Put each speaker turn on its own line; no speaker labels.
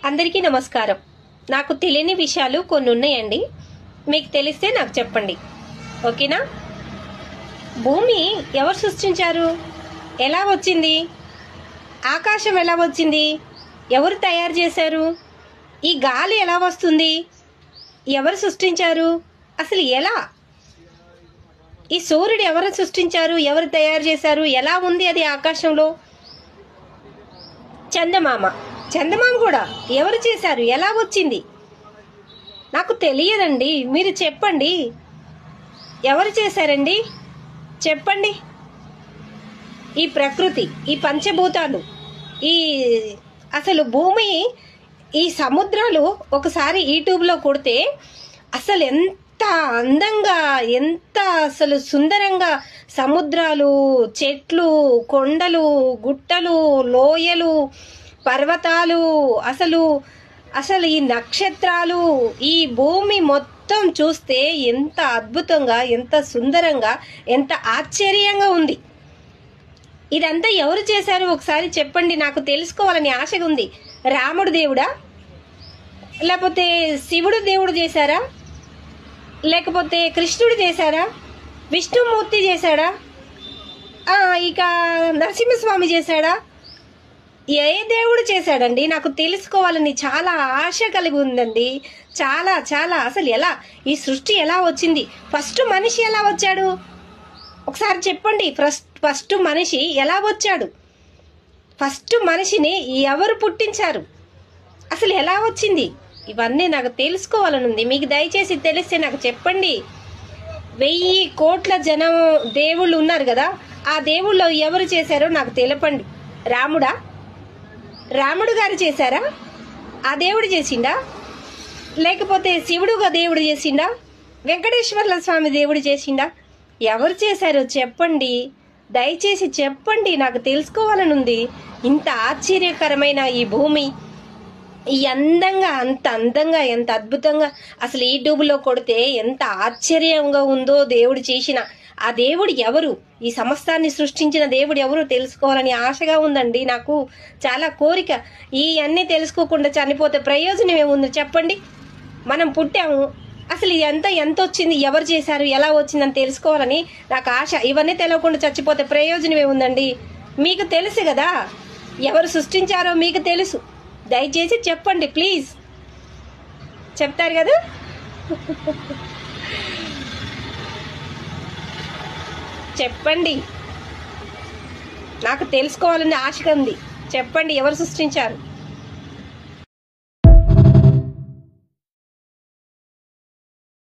అందరికీ నమస్కారం. నాకు తెలియని విషయాలు కొన్ని ఉన్నాయండి. మీకు తెలిస్తే నాకు చెప్పండి, ఓకేనా? భూమి ఎవరు సృష్టించారు? ఎలా వచ్చింది? ఆకాశం ఎలా వచ్చింది? ఎవరు తయారు చేశారు? ఈ గాలి ఎలా వస్తుంది? ఎవరు సృష్టించారు? అసలు ఎలా? ఈ సూర్యుడు ఎవరు సృష్టించారు? ఎవరు తయారు చేశారు? ఎలా ఉంది అది ఆకాశంలో? చందమామ కూడా ఎవరు చేశారు? ఎలా వచ్చింది? నాకు తెలియదండి, మీరు చెప్పండి. ఎవరు చేశారండి? చెప్పండి. ఈ ప్రకృతి, ఈ పంచభూతాలు, ఈ అసలు భూమి, ఈ సముద్రాలు ఒకసారి యూట్యూబ్లో కొడితే అసలు ఎంత అందంగా, ఎంత అసలు సుందరంగా సముద్రాలు, చెట్లు, కొండలు, గుట్టలు, లోయలు, పర్వతాలు, అసలు ఈ నక్షత్రాలు, ఈ భూమి మొత్తం చూస్తే ఎంత అద్భుతంగా, ఎంత సుందరంగా, ఎంత ఆశ్చర్యంగా ఉంది. ఇదంతా ఎవరు చేశారు ఒకసారి చెప్పండి, నాకు తెలుసుకోవాలని ఆశగా ఉంది. రాముడు దేవుడా, లేకపోతే శివుడు దేవుడు చేశారా, లేకపోతే కృష్ణుడు చేశారా, విష్ణుమూర్తి చేశాడా, ఇక నరసింహస్వామి చేశాడా? ఏ దేవుడు చేశాడండి? నాకు తెలుసుకోవాలని చాలా ఆశ కలిగి ఉందండి. చాలా చాలా అసలు ఎలా ఈ సృష్టి ఎలా వచ్చింది? ఫస్ట్ మనిషి ఎలా వచ్చాడు ఒకసారి చెప్పండి. ఫస్ట్ మనిషి ఎలా వచ్చాడు? ఫస్ట్ మనిషిని ఎవరు పుట్టించారు? అసలు ఎలా వచ్చింది? ఇవన్నీ నాకు తెలుసుకోవాలని ఉంది. మీకు దయచేసి తెలిస్తే నాకు చెప్పండి. 1000 కోట్ల జనం దేవుళ్ళు ఉన్నారు కదా, ఆ దేవుళ్ళు ఎవరు చేశారో నాకు తెలపండి. రాముడు గారు చేశారా? ఆ దేవుడు చేసిండా? లేకపోతే శివుడుగా దేవుడు చేసిండా? వెంకటేశ్వర్ల స్వామి దేవుడు చేసిండా? ఎవరు చేశారో చెప్పండి, దయచేసి చెప్పండి, నాకు తెలుసుకోవాలని ఉంది. ఇంత ఆశ్చర్యకరమైన ఈ భూమి, ఈ అందంగా, అంత అందంగా, ఎంత అద్భుతంగా, అసలు యూట్యూబ్లో కొడితే ఎంత ఆశ్చర్యంగా ఉందో దేవుడు చేసిన ఆ దేవుడు ఎవరు? ఈ సమస్తాన్ని సృష్టించిన దేవుడు ఎవరు తెలుసుకోవాలని ఆశగా ఉందండి. నాకు చాలా కోరిక. ఈ అన్నీ తెలుసుకోకుండా చనిపోతే ప్రయోజనం ఏముంది చెప్పండి? మనం పుట్టాము, అసలు ఇదంతా ఎంత వచ్చింది, ఎవరు చేశారు, ఎలా వచ్చిందని తెలుసుకోవాలని నాకు ఆశ. ఇవన్నీ తెలియకుండా చచ్చిపోతే ప్రయోజనం ఏముందండి? మీకు తెలుసు కదా, ఎవరు సృష్టించారో మీకు తెలుసు. దయచేసి చెప్పండి ప్లీజ్. చెప్తారు కదా? చెప్పండి, నాకు తెలుసుకోవాలని ఆశగా ఉంది. చెప్పండి, ఎవరు సృష్టించారు?